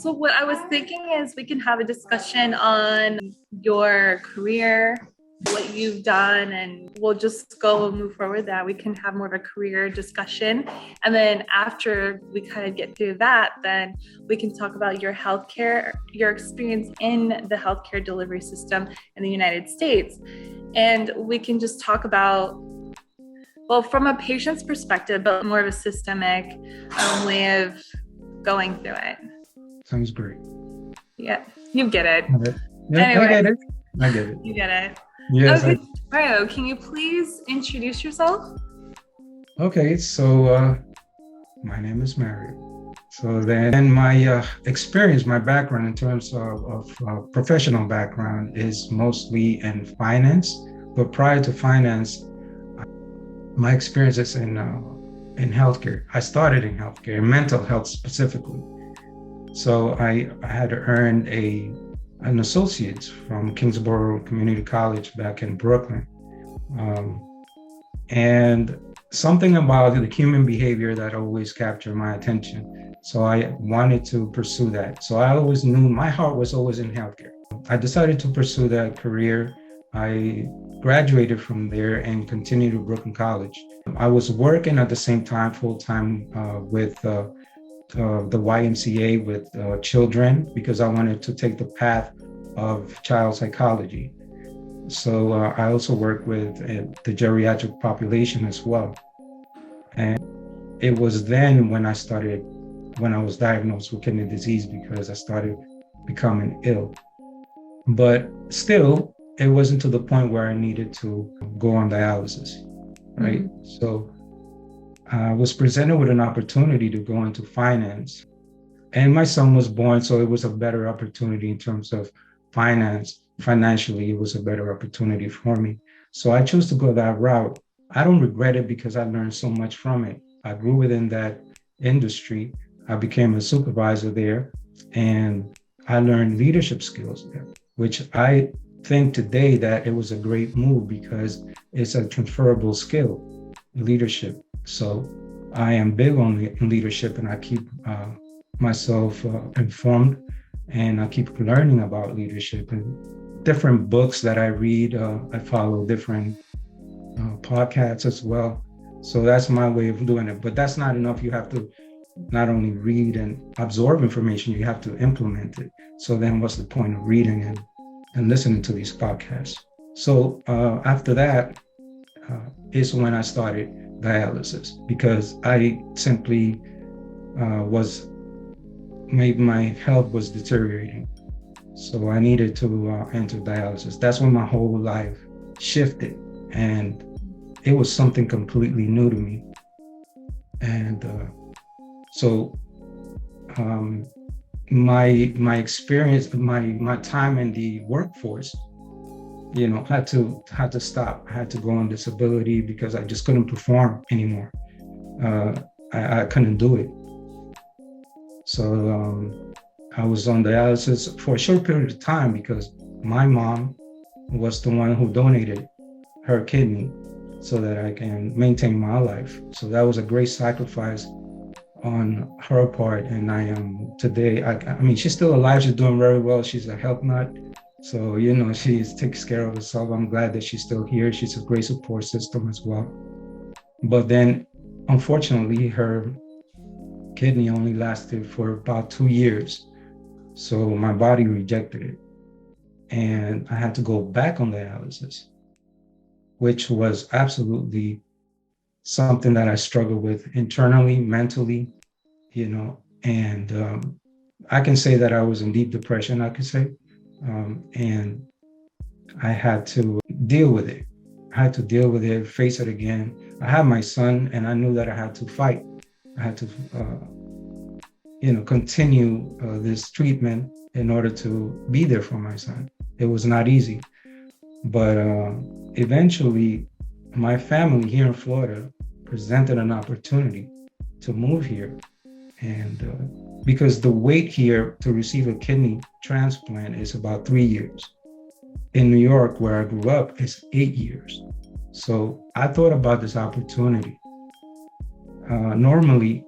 So what I was thinking is we can have a discussion on your career, what you've done, and we'll just go and move forward that. We can have more of a career discussion. And then after we kind of get through that, then we can talk about your healthcare, your experience in the healthcare delivery system in the United States. And we can just talk about, well, from a patient's perspective, but more of a systemic way of going through it. Sounds great. Yeah, you get it. Yeah, anyway, I get it. You get it. Yes. Okay, Mario, can you please introduce yourself? Okay, so my name is Mario. So then my experience, my background in terms of professional background is mostly in finance. But prior to finance, my experience is in healthcare. I started in healthcare, mental health specifically. So I had earned an associate's from Kingsborough Community College back in Brooklyn. And something about the human behavior that always captured my attention. So I wanted to pursue that. So I always knew my heart was always in healthcare. I decided to pursue that career. I graduated from there and continued to Brooklyn College. I was working at the same time, full-time with the YMCA with children because I wanted to take the path of child psychology. So I also work with the geriatric population as well. And it was then when I was diagnosed with kidney disease because I started becoming ill. But still, it wasn't to the point where I needed to go on dialysis, right? Mm-hmm. So I was presented with an opportunity to go into finance. And my son was born, so it was a better opportunity in terms of finance. Financially, it was a better opportunity for me. So I chose to go that route. I don't regret it because I learned so much from it. I grew within that industry. I became a supervisor there, and I learned leadership skills there, which I think today that it was a great move because it's a transferable skill, leadership. So I am big on leadership, and I keep myself informed, and I keep learning about leadership and different books that I read. I follow different podcasts as well. So that's my way of doing it. But that's not enough. You have to not only read and absorb information, you have to implement it. So then what's the point of reading and listening to these podcasts? So after that is when I started dialysis because I simply my health was deteriorating. So I needed to enter dialysis. That's when my whole life shifted, and it was something completely new to me. And so my experience, my time in the workforce, had to stop. I had to go on disability because I just couldn't perform anymore. I couldn't do it. So I was on dialysis for a short period of time because my mom was the one who donated her kidney so that I can maintain my life. So that was a great sacrifice on her part. And I am today, I mean, she's still alive. She's doing very well. She's a health nut. So, she takes care of herself. I'm glad that she's still here. She's a great support system as well. But then, unfortunately, her kidney only lasted for about 2 years. So my body rejected it. And I had to go back on dialysis, which was absolutely something that I struggled with internally, mentally, and I can say that I was in deep depression, I could say. And I had to deal with it. Face it again. I had my son, and I knew that I had to fight. I had to, continue this treatment in order to be there for my son. It was not easy. But eventually, my family here in Florida presented an opportunity to move here. And because the wait here to receive a kidney transplant is about 3 years. In New York, where I grew up, it's 8 years. So I thought about this opportunity. Normally,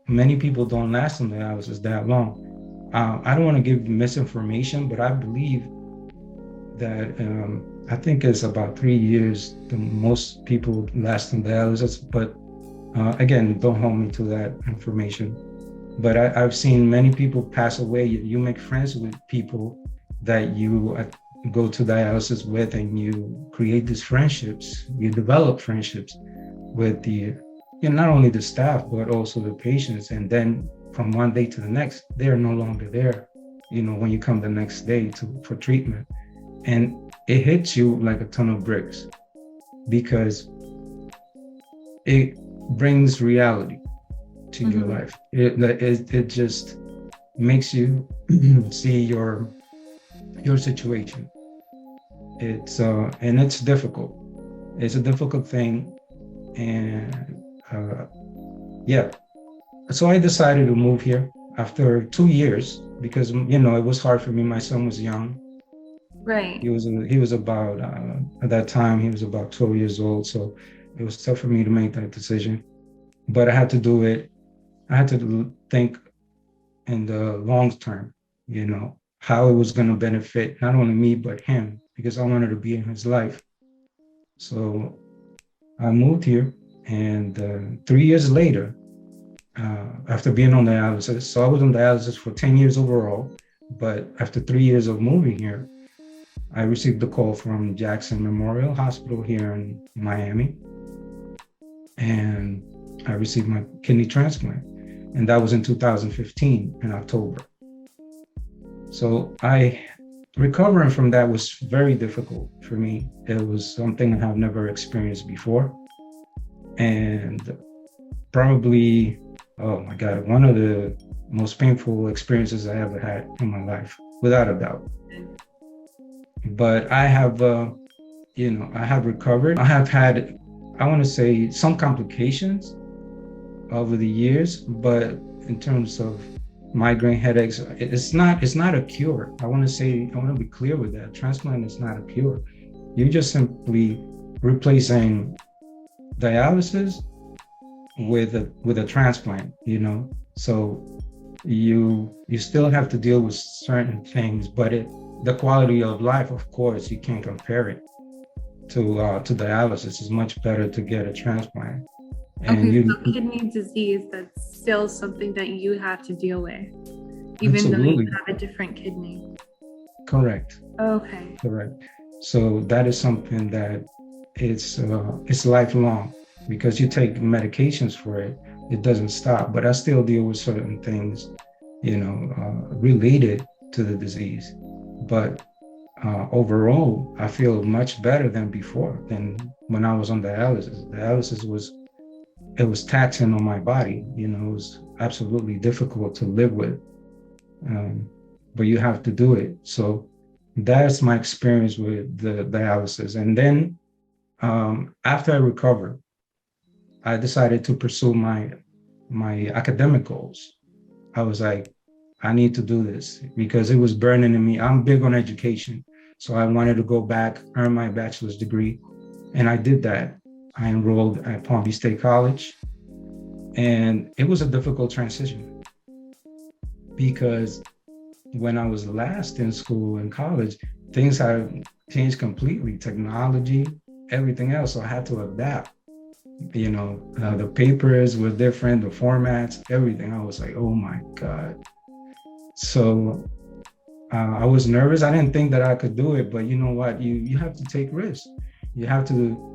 many people don't last on dialysis that long. I don't want to give misinformation, but I believe that I think it's about 3 years the most people last on dialysis. But again, don't hold me to that information. But I've seen many people pass away. You make friends with people that you go to dialysis with, and you create these friendships. You develop friendships with not only the staff, but also the patients. And then from one day to the next, they're no longer there, when you come the next day for treatment. And it hits you like a ton of bricks, because it brings reality to your life. It just makes you see your situation. And it's difficult. It's a difficult thing. And yeah. So I decided to move here after 2 years, because it was hard for me. My son was young. Right. He was about at that time he was about 12 years old. So it was tough for me to make that decision. But I had to do it. I had to think in the long term, how it was going to benefit not only me, but him, because I wanted to be in his life. So I moved here, and 3 years later, after being on dialysis, so I was on dialysis for 10 years overall, but after 3 years of moving here, I received a call from Jackson Memorial Hospital here in Miami, and I received my kidney transplant, and that was in 2015 in October. So recovering from that was very difficult for me. It was something I have never experienced before, and probably, oh my God, one of the most painful experiences I ever had in my life, without a doubt. But I have, I have recovered. I have had, I want to say, some complications over the years, but in terms of migraine headaches, it's not a cure. I want to be clear with that. Transplant is not a cure. You're just simply replacing dialysis with a transplant, So you still have to deal with certain things, but the quality of life, of course, you can't compare it to dialysis. It's much better to get a transplant. And so kidney disease, that's still something that you have to deal with, even absolutely. though you have a different kidney. Correct. Okay. Correct. So that is something that it's lifelong, because you take medications for it. It doesn't stop. But I still deal with certain things, related to the disease. But overall, I feel much better than before, than when I was on dialysis. Dialysis was taxing on my body. It was absolutely difficult to live with, but you have to do it. So that's my experience with the dialysis. And then after I recovered, I decided to pursue my academic goals. I was like, I need to do this, because it was burning in me. I'm big on education. So I wanted to go back, earn my bachelor's degree. And I did that. I enrolled at Palm Beach State College, and it was a difficult transition, because when I was last in school in college, things had changed completely. Technology, everything else. So I had to adapt. The papers were different, the formats, everything. I was like, oh my God. So I was nervous. I didn't think that I could do it, but you know what? You have to take risks. You have to,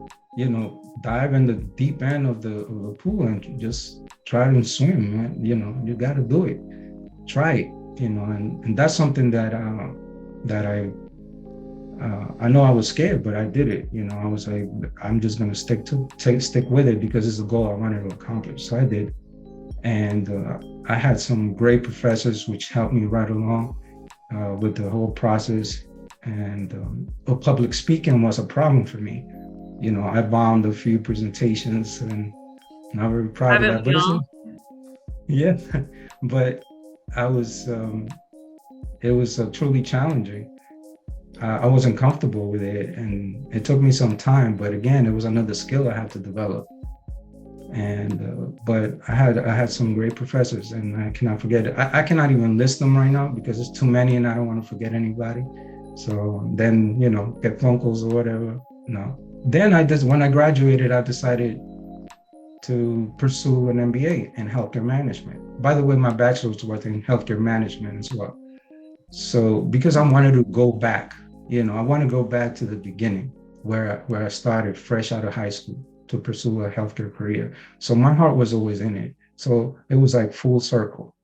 dive in the deep end of the pool and just try to swim, man. You got to do it. Try it, and that's something that I know I was scared, but I did it. I was like, I'm just going to stick with it, because it's a goal I wanted to accomplish. So I did. And I had some great professors which helped me right along with the whole process. And public speaking was a problem for me. I bombed a few presentations, and I'm not very proud of that. But yeah, but it was truly challenging. I wasn't comfortable with it, and it took me some time. But again, it was another skill I had to develop. And but I had some great professors, and I cannot forget it. I cannot even list them right now because it's too many, and I don't want to forget anybody. So then, get phone calls or whatever. No. Then when I graduated, I decided to pursue an MBA in healthcare management. By the way, my bachelor's was in healthcare management as well. So because I wanted to go back, I want to go back to the beginning where I started fresh out of high school to pursue a healthcare career. So my heart was always in it. So it was like full circle.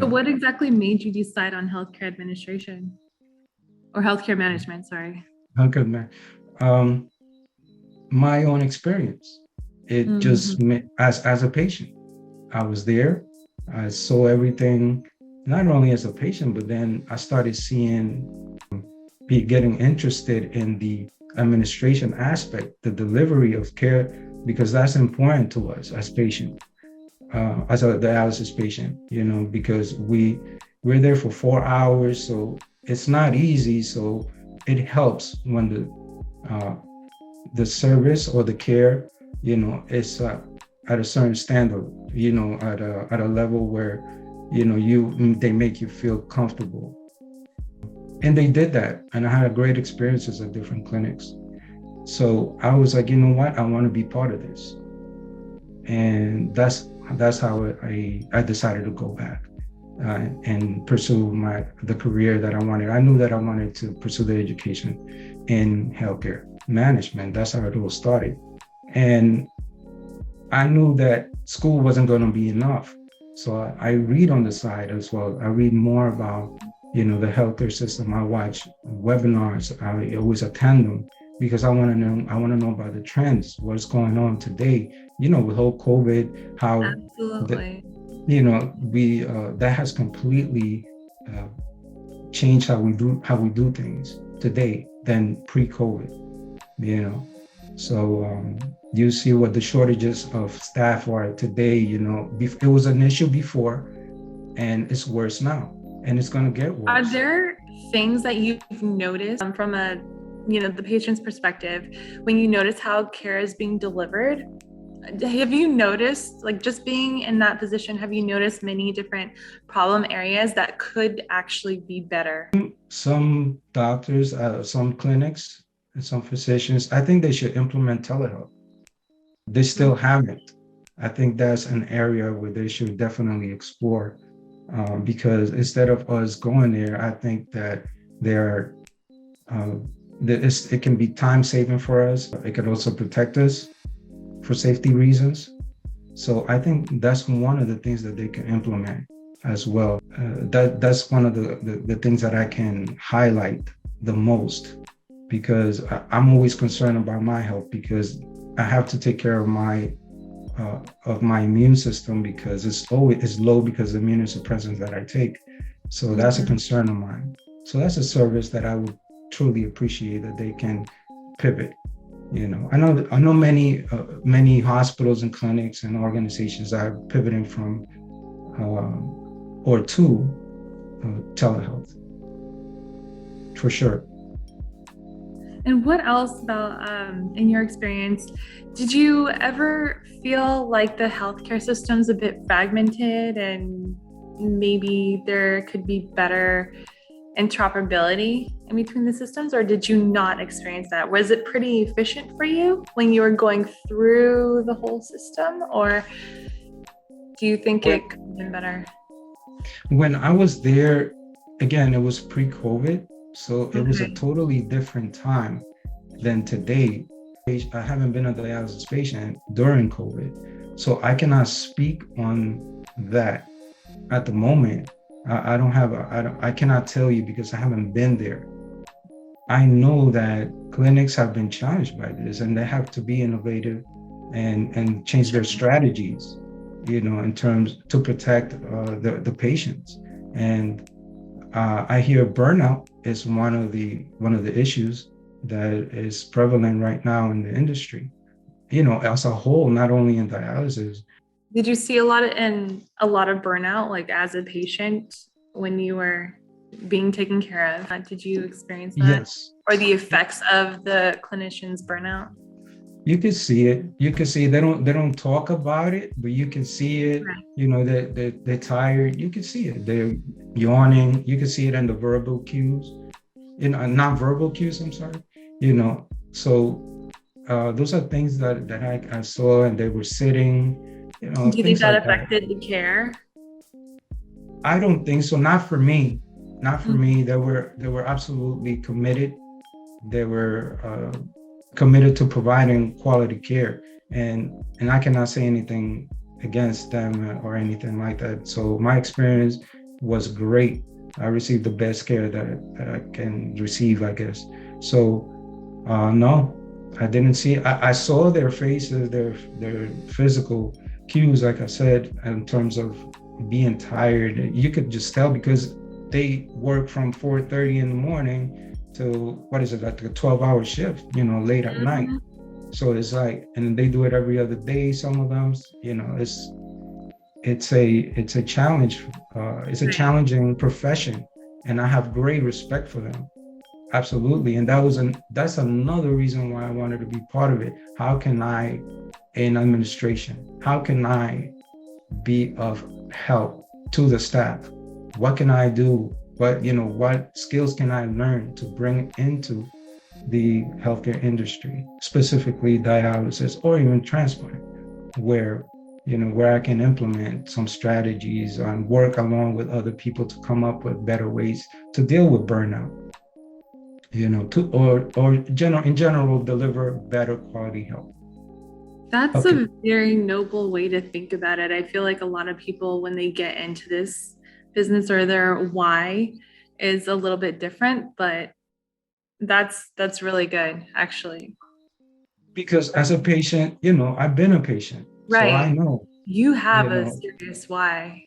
So what exactly made you decide on healthcare administration or healthcare management? Sorry. Healthcare man. Um, my own experience. It just as a patient, I was there. I saw everything, not only as a patient, but then I started getting interested in the administration aspect, the delivery of care, because that's important to us as patients, as a dialysis patient, because we're there for 4 hours, so it's not easy. So it helps when the service or the care, is at a certain standard, at a level where, they make you feel comfortable. And they did that. And I had great experiences at different clinics. So I was like, you know what? I want to be part of this. And that's how I decided to go back and pursue the career that I wanted. I knew that I wanted to pursue the education in healthcare management. That's how it all started. And I knew that school wasn't going to be enough. So I read on the side as well. I read more about, the healthcare system. I watch webinars. I always attend them because I want to know about the trends, what's going on today, with whole COVID, how Absolutely. That has completely changed how we do things today than pre-COVID, So you see what the shortages of staff are today. It was an issue before, and it's worse now, and it's going to get worse. Are there things that you've noticed from the patient's perspective when you notice how care is being delivered? Have you noticed, like, just being in that position, have you noticed many different problem areas that could actually be better? Some doctors, some clinics, and some physicians, I think they should implement telehealth. They still haven't. I think that's an area where they should definitely explore, because instead of us going there, I think that it can be time saving for us. It can also protect us for safety reasons. So I think that's one of the things that they can implement as well. That's one of the things that I can highlight the most, because I'm always concerned about my health, because I have to take care of my immune system, because it's low because of the immunosuppressants that I take. So that's a concern of mine. So that's a service that I would truly appreciate, that they can pivot. I know many hospitals and clinics and organizations are pivoting from or to telehealth, for sure. And what else about, in your experience, did you ever feel like the healthcare system's a bit fragmented and maybe there could be better interoperability in between the systems, or did you not experience that? Was it pretty efficient for you when you were going through the whole system, or do you think it could have been better? When I was there, again, it was pre-COVID. So it was a totally different time than today. I haven't been a dialysis patient during COVID, so I cannot speak on that at the moment. I cannot tell you because I haven't been there. I know that clinics have been challenged by this, and they have to be innovative and change their strategies, in terms to protect the patients. And I hear burnout is one of the issues that is prevalent right now in the industry, as a whole, not only in dialysis. Did you see a lot of burnout, like as a patient when you were being taken care of? Did you experience that? Yes. Or the effects of the clinician's burnout? You can see it. You can see they don't talk about it, but you can see it. Right. You know, they're tired. You can see it. They're yawning. You can see it in the verbal cues, non-verbal cues, I'm sorry. So those are things that I saw, and they were sitting, Do you think things that like that. affected the care? I don't think so. Not for me. Not for Mhm. me. They were absolutely committed. They were committed to providing quality care, and I cannot say anything against them or anything like that. So my experience was great. I received the best care that I can receive, I guess. So no, I didn't see. I saw their faces, their physical cues, like I said, in terms of being tired. You could just tell because they work from 4:30 in the morning to what is it, like a 12-hour shift, late at night. Mhm. So it's like, and they do it every other day. Some of them, it's a challenge. It's a Right. challenging profession, and I have great respect for them. Absolutely. And that's another reason why I wanted to be part of it. How can I, in administration, how can I be of help to the staff? What can I do? What skills can I learn to bring into the healthcare industry, specifically dialysis or even transplant, where where I can implement some strategies and work along with other people to come up with better ways to deal with burnout, to or in general deliver better quality health. That's Okay. a very noble way to think about it. I feel like a lot of people, when they get into this business or their why is a little bit different, but that's really good, actually. Because as a patient, I've been a patient, so I Right. know, You you have a know, serious why.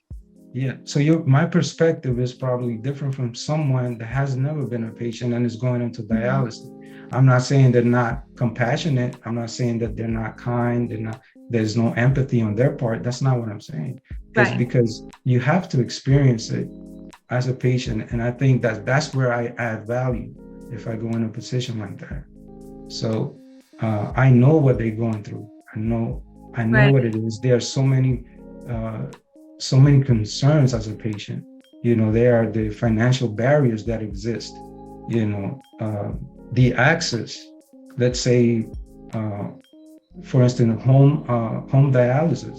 yeah. So my perspective is probably different from someone that has never been a patient and is going into Mhm. dialysis. I'm not saying they're not compassionate. I'm not saying that they're not kind. There's no empathy on their part. That's not what I'm saying. It's Right. because you have to experience it as a patient. And I think that's where I add value if I go in a position like that. So I know what they're going through. I know Right. what it is. There are uh, so many concerns as a patient. There are the financial barriers that exist. The access. Let's say, uh, for instance, home dialysis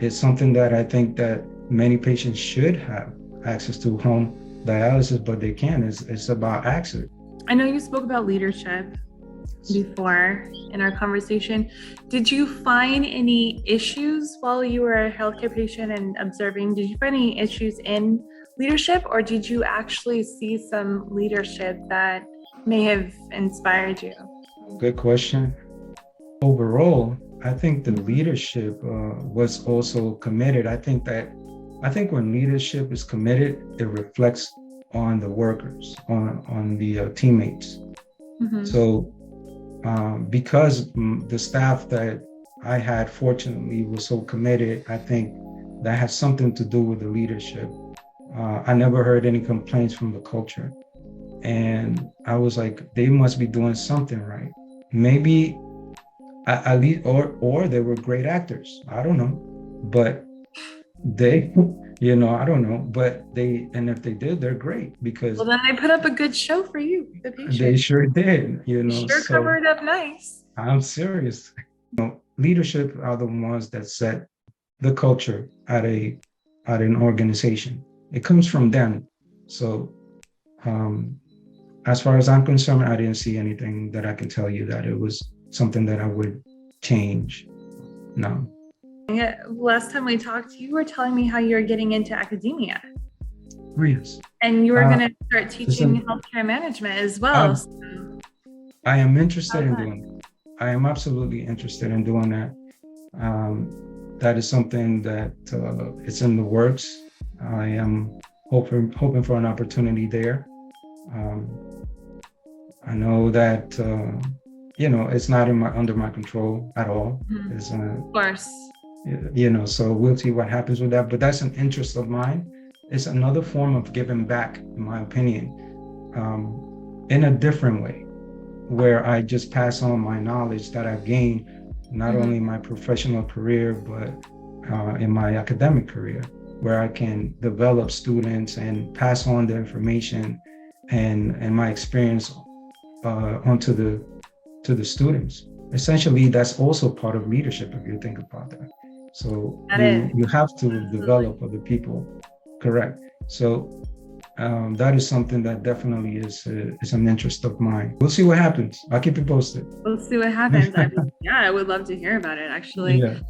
is something that I think that many patients should have access to home dialysis, but they can't. It's about access. I know you spoke about leadership before in our conversation. Did you find any issues while you were a healthcare patient and observing? Did you find any issues in leadership, or did you actually see some leadership that may have inspired you? Good question. Overall, I think the leadership was also committed. I think when leadership is committed, it reflects on the workers, on the teammates. Mm-hmm. So because the staff that I had fortunately was so committed, I think that has something to do with the leadership. I never heard any complaints from the culture, and I was like, they must be doing something right. Maybe at least, or they were great actors. I don't know, but they, I don't know, but and if they did, they're great Well, because then they put up a good show for you, the they patient. sure did. You sure So covered up nice. I'm serious. Leadership are the ones that set the culture at an organization. It comes from them. So um, as far as I'm concerned, I didn't see anything that I can tell you that it was something that I would change. No. Yeah, last time we talked, you were telling me how you're getting into academia Yes. and you were Uh, going to start teaching listen, healthcare management as well. I, So, I am interested how's in that? doing that. I am absolutely interested in doing that. That is something that it's in the works. I am hoping for an opportunity there. Um, I know that it's not under my control at all. Mhm. It's Of course. so we'll see what happens with that. But that's an interest of mine. It's another form of giving back, in my opinion, in a different way, where I just pass on my knowledge that I've gained not only in my professional career, but in my academic career, where I can develop students and pass on the information and my experience onto the students. Essentially, that's also part of leadership if you think about that. So you have to develop other people, correct? So that is something that definitely is an interest of mine. We'll see what happens. I'll keep you posted. We'll see what happens. I would love to hear about it, actually. Yeah.